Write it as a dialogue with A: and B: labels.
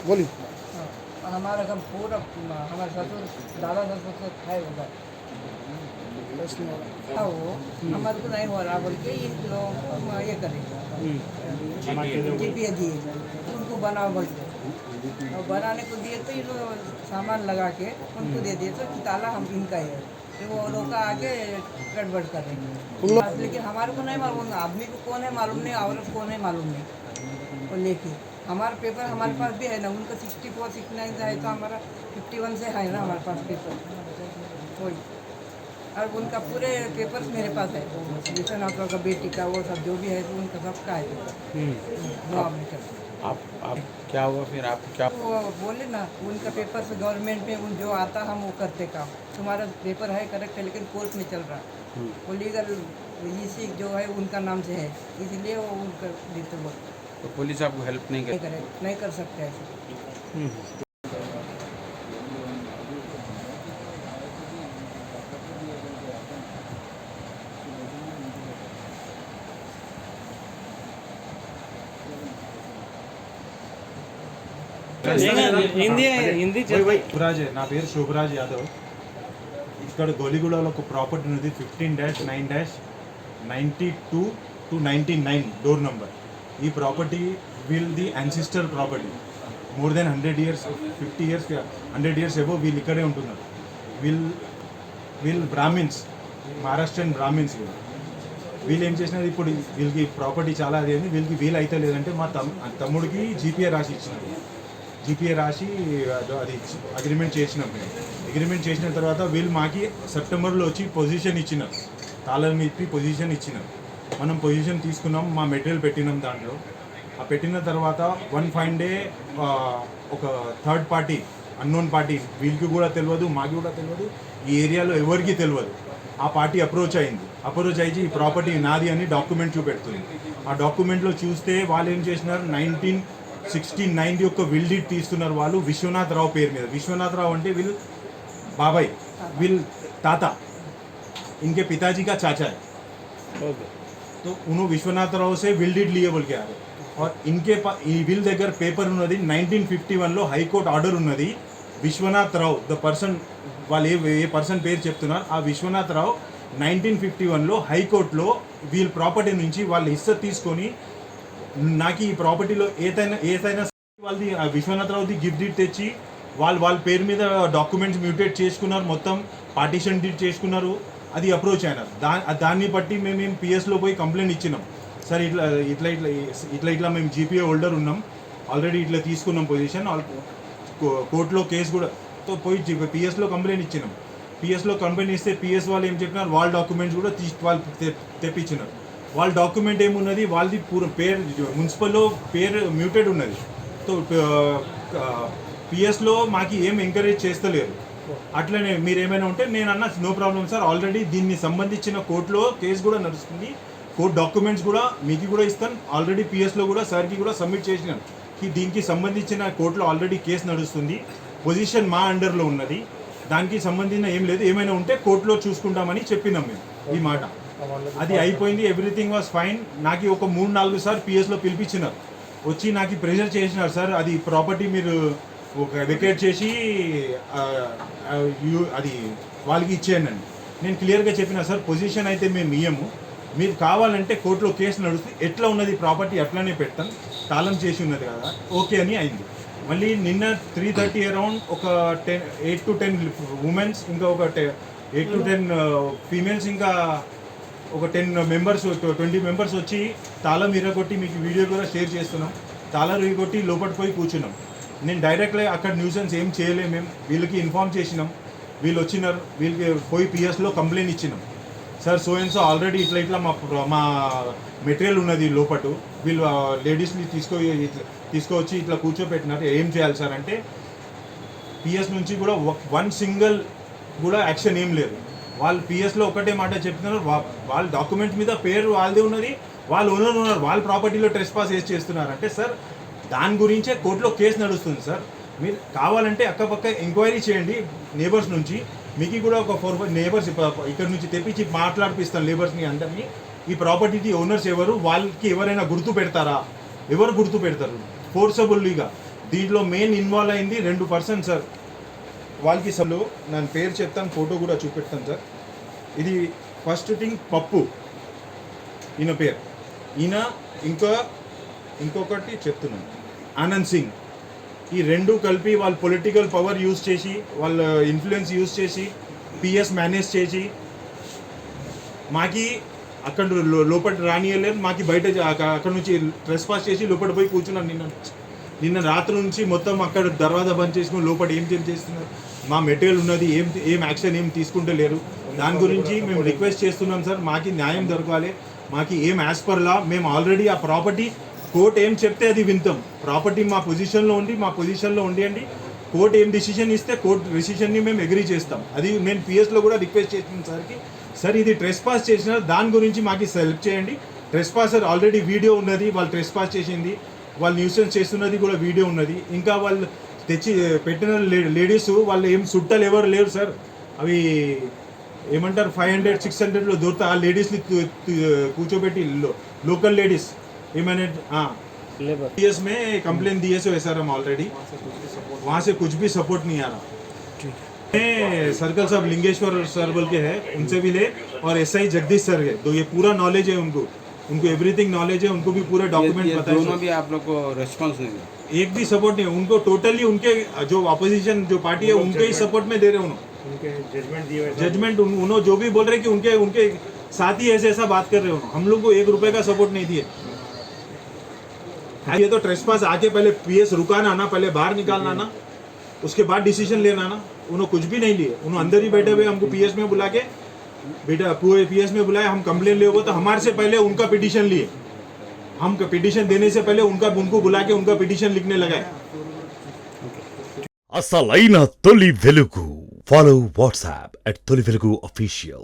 A: बोलिए।
B: हमारा घर पूरा हमारे ससुर दादा ससुर से है उधर वो हमारे को नहीं हो रहा बोल के इन लोगों को हम ये करेंगे जीपीए दिए उनको बनाओ बोल के और बनाने को दिए तो इन लोग सामान लगा के उनको दे दिए तो कि ताला हम इनका ही है तो वो लोग का आगे गड़बड़ कर रहे हैं लेकिन हमारे को नहीं मालूम आदमी को कौन है मालूम नहीं औरत कौन है मालूम नहीं वो लेके हमारा पेपर हमारे पास भी है ना उनका 64 69 है तो हमारा 51 से है ना हमारे पास पेपर वही और उनका पूरे पेपर्स मेरे पास है विश्वनाथ का बेटी का वो सब जो भी है तो उनका सबका है पेपर
A: आप क्या हुआ फिर आप क्या
B: वो बोले ना उनका पेपर से गवर्नमेंट में उन जो आता हम वो करते काम तुम्हारा पेपर है करेक्ट है लेकिन कोर्ट में चल रहा वो लीगल इसी जो है उनका नाम से है इसलिए वो उनका देते बोल
A: तो पुलिस आपको हेल्प नहीं कर
B: नहीं कर सकते ऐसे
C: హిందీ శుభరాజ్ నా పేరు శుభరాజ్ యాదవ్ ఇక్కడ గోలిగూడలో ఒక ప్రాపర్టీ ఉన్నది 15-9-92 to 99 డోర్ నంబర్ ఈ property will the ancestor property more than 100 years 50 years 100 years above వీళ్ళు ఇక్కడే ఉంటున్నారు వీళ్ళు బ్రాహ్మిన్స్ మహారాష్ట్రన్ బ్రాహ్మిన్స్ వీళ్ళు ఏం చేసినారు ఇప్పుడు వీళ్ళకి ప్రాపర్టీ చాలా అది అయింది వీళ్ళు అయితే లేదంటే మా తమ్ముడికి జీపీఏ రాసి ఇచ్చినారు జీపీఏ రాసి అది అగ్రిమెంట్ చేసిన తర్వాత వీళ్ళు మాకి సెప్టెంబర్లో వచ్చి పొజిషన్ ఇచ్చినారు తాళం ఇప్పి పొజిషన్ ఇచ్చినారు మనం పొజిషన్ తీసుకున్నాం మా మెటీరియల్ పెట్టినాం దాంట్లో ఆ పెట్టిన తర్వాత 1 fine day ఒక థర్డ్ పార్టీ అన్నోన్ పార్టీ వీళ్ళకి కూడా తెలియదు మాకు కూడా తెలియదు ఈ ఏరియాలో ఎవరికి తెలియదు ఆ పార్టీ అప్రోచ్ అయ్యి ఈ ప్రాపర్టీ నాది అని డాక్యుమెంట్ చూపెడుతుంది ఆ డాక్యుమెంట్లో చూస్తే వాళ్ళు ఏం చేసినారు 1969 యొక్క విల్ డీడ్ తీస్తున్నారు వాళ్ళు విశ్వనాథ్ రావు పేరు మీద విశ్వనాథ్ రావు అంటే వీళ్ళు బాబాయ్ వీళ్ళు తాత इनके पिताजी का चाचा है तो उन्होंने विश्वनाथ राव से विल डीड लिए बोल के आ रहे और इनके विल दर पेपर उन्नदी 1951 లో హైకోర్టు ఆర్డర్ ఉన్నది విశ్వనాథ్ రావు ద పర్సన్ వాళ్ళు ఏ పర్సన్ పేరు చెప్తున్నారు ఆ విశ్వనాథ్ రావు 1951 లో హైకోర్టులో వీళ్ళ ప్రాపర్టీ నుంచి వాళ్ళు హిస్సా తీసుకొని నాకు ఈ ప్రాపర్టీలో ఏదైనా వాళ్ళది విశ్వనాథ్ రావుది గిఫ్ట్ డీడ్ తెచ్చి వాళ్ళ పేరు మీద డాక్యుమెంట్స్ మ్యూటేట్ చేసుకున్నారు మొత్తం పార్టీషన్ డీడ్ చేసుకున్నారు అది అప్రోచ్ అయినారు దాన్ని బట్టి మేము పిఎస్లో పోయి కంప్లైంట్ ఇచ్చినాం సార్ ఇట్లా మేము జీపీఏ హోల్డర్ ఉన్నాం ఆల్రెడీ ఇట్లా తీసుకున్నాం పొజిషన్ కోర్టులో కేసు కూడా తో పోయి పిఎస్లో కంప్లైంట్ ఇచ్చినాం పిఎస్లో కంప్లైంట్ ఇస్తే పిఎస్ వాళ్ళు ఏం చెప్పినారు వాళ్ళ డాక్యుమెంట్స్ కూడా వాళ్ళు తెప్పించినారు వాళ్ళ డాక్యుమెంట్ ఏమున్నది వాళ్ళది పేరు మున్సిపల్లో పేరు మ్యూటెడ్ ఉన్నది తో పిఎస్లో మాకు ఏం ఎంకరేజ్ చేస్తలేరు అట్లనే మీరు ఏమైనా ఉంటే నేను అన్న నో ప్రాబ్లం సార్ ఆల్రెడీ దీన్ని సంబంధించిన కోర్టులో కేసు కూడా నడుస్తుంది కోర్టు డాక్యుమెంట్స్ కూడా మీకు కూడా ఇస్తాను ఆల్రెడీ పిఎస్లో కూడా సార్కి కూడా సబ్మిట్ చేసినాను దీనికి సంబంధించిన కోర్టులో ఆల్రెడీ కేసు నడుస్తుంది పొజిషన్ మా అండర్లో ఉన్నది దానికి సంబంధించిన ఏం లేదు ఏమైనా ఉంటే కోర్టులో చూసుకుంటామని చెప్పినాం మేము ఈ మాట అది అయిపోయింది ఎవ్రీథింగ్ వాజ్ ఫైన్ నాకు ఒక 3-4 సార్లు పిఎస్లో పిలిపించినారు వచ్చి నాకు ప్రెషర్ చేసినారు సార్ అది ప్రాపర్టీ మీరు ఒక వెకేట్ చేసి అది వాళ్ళకి ఇచ్చేయండి నేను క్లియర్గా చెప్పిన సార్ పొజిషన్ అయితే మేము ఇయ్యము మీరు కావాలంటే కోర్టులో కేసు నడుస్తుంది ఎట్లా ఉన్నది ప్రాపర్టీ అట్లానే పెడతాం తాళం చేసి ఉన్నది కదా ఓకే అని అయింది మళ్ళీ నిన్న 3:30 అరౌండ్ ఒక 8 to 10 ఉమెన్స్ ఇంకా ఒక 8 to 10 ఫీమేల్స్ ఇంకా ఒక 10 మెంబర్స్ 20 మెంబర్స్ వచ్చి తాళం ఇరగొట్టి మీకు వీడియో కూడా షేర్ చేస్తున్నాం తాళం ఇరగొట్టి లోపలికి పోయి కూర్చున్నాం నేను డైరెక్ట్గా అక్కడ న్యూసెన్స్ ఏం చేయలేము మేము వీళ్ళకి ఇన్ఫామ్ చేసినాం వీళ్ళు వచ్చినారు వీళ్ళకి పోయి పిఎస్లో కంప్లైంట్ ఇచ్చినాం sir so and so already ఇట్లా మా మెటీరియల్ ఉన్నది లోపటు వీళ్ళు లేడీస్ని తీసుకొచ్చి ఇట్లా కూర్చోపెట్టినారు ఏం చేయాలి సార్ అంటే పిఎస్ నుంచి కూడా 1 సింగిల్ కూడా యాక్షన్ ఏం లేదు వాళ్ళు పిఎస్లో ఒకటే మాట చెప్తున్నారు వాళ్ళ డాక్యుమెంట్స్ మీద పేరు వాళ్ళదే ఉన్నది వాళ్ళు ఓనర్ ఉన్నారు వాళ్ళ ప్రాపర్టీలో ట్రెస్ పాస్ చేస్తున్నారు అంటే సార్ దాని గురించే కోర్టులో కేసు నడుస్తుంది సార్ మీరు కావాలంటే అక్కపక్క ఎంక్వైరీ చేయండి నేబర్స్ నుంచి మీకు కూడా ఒక 4-5 నేబర్స్ ఇక్కడ నుంచి తెప్పించి మాట్లాడిపిస్తాను లేబర్స్ని అందరినీ ఈ ప్రాపర్టీకి ఓనర్స్ ఎవరు వాళ్ళకి ఎవరైనా గుర్తు పెడతారా ఎవరు గుర్తు పెడతారు ఫోర్సబుల్లీగా దీంట్లో మెయిన్ ఇన్వాల్వ్ అయింది 2% సార్. వాళ్ళకి అసలు నేను పేరు చెప్తాను, ఫోటో కూడా చూపెడతాను సార్. ఇది ఫస్ట్ థింగ్ పప్పు, ఈయన పేరు. ఈయన ఇంకొకటి చెప్తున్నాను, ఆనంద్ సింగ్. ఈ రెండు కలిపి వాళ్ళ పొలిటికల్ పవర్ యూజ్ చేసి, వాళ్ళ ఇన్ఫ్లుయెన్స్ యూజ్ చేసి, పిఎస్ మేనేజ్ చేసి మాకి అక్కడ లోపల రానియలేదు. మాకి బయట అక్కడ నుంచి ట్రెస్ పాస్ చేసి లోపల పోయి కూర్చున్నాను. నిన్న రాత్రి నుంచి మొత్తం అక్కడ దర్వాజా బంద్ చేసుకుని లోపల ఏం చేస్తున్నారు, మా మెటీరియల్ ఉన్నది, ఏం యాక్షన్ ఏం తీసుకుంటే లేరు. దాని గురించి మేము రిక్వెస్ట్ చేస్తున్నాం సార్, మాకి న్యాయం దొరకాలి. మాకి ఏం యాజ్ పర్ లా మేము ఆల్రెడీ ఆ ప్రాపర్టీ కోర్టు ఏం చెప్తే అది వింటాం. ప్రాపర్టీ మా పొజిషన్లో ఉండి కోర్టు ఏం డిసిషన్ ఇస్తే కోర్టు డిసిషన్ని మేము అగ్రీ చేస్తాం. అది నేను పిఎస్లో కూడా రిక్వెస్ట్ చేస్తున్నాను సార్కి, సార్ ఇది ట్రెస్ పాస్ చేసిన దాని గురించి మాకు హెల్ప్ చేయండి. ట్రెస్ పాసర్ ఆల్రెడీ వీడియో ఉన్నది, వాళ్ళు ట్రెస్ పాస్ చేసింది, వాళ్ళు న్యూసెన్స్ చేస్తున్నది కూడా వీడియో ఉన్నది. ఇంకా వాళ్ళు తెచ్చి పెట్టిన లేడీస్ వాళ్ళు ఏం చుట్టాలు ఎవరు లేరు సార్. అవి ఏమంటారు 500-600లో దొరుకుతా ఆ లేడీస్ని కూర్చోబెట్టి లోకల్ లేడీస్ ఏమైనా पीएस में कंप्लेन दिए सो एसआरएम ऑलरेडी, वहाँ से कुछ भी सपोर्ट नहीं आ रहा. सर्कल साहब लिंगेश्वर सर बोल के है, उनसे भी ले, और एसआई जगदीश सर है, तो ये पूरा नॉलेज है उनको एवरीथिंग नॉलेज है, उनको भी पूरा डॉक्यूमेंट पता है.
A: दोनों भी आप लोग को रेस्पॉन्स नहीं है,
C: एक भी सपोर्ट नहीं है उनको. टोटली उनके जो अपोजिशन जो पार्टी है उनके ही सपोर्ट में दे रहे उन्होंने जजमेंट उन्होंने जो भी बोल रहे कि उनके साथ ही ऐसा बात कर रहे हो. हम लोग को 1 रुपए का सपोर्ट नहीं दिए. ये तो ट्रेसपास आके पहले पीएस रुकाना ना, पहले बाहर निकालना ना, उसके बाद डिसीजन लेना ना. उन्होंने कुछ भी नहीं लिए, उन्होंने अंदर ही बैठे हुए हमको पीएस में बुला के, बेटा पूरे पीएस में बुलाए, हम कंप्लेन ले हुए तो हमारे से पहले उनका पिटीशन लिए. हम पिटीशन देने से पहले उनको बुला के उनका पिटीशन लिखने लगाए.
D: అసలైన తొలి వెలుగు. ఫాలో వాట్సాప్ @తొలి వెలుగు official.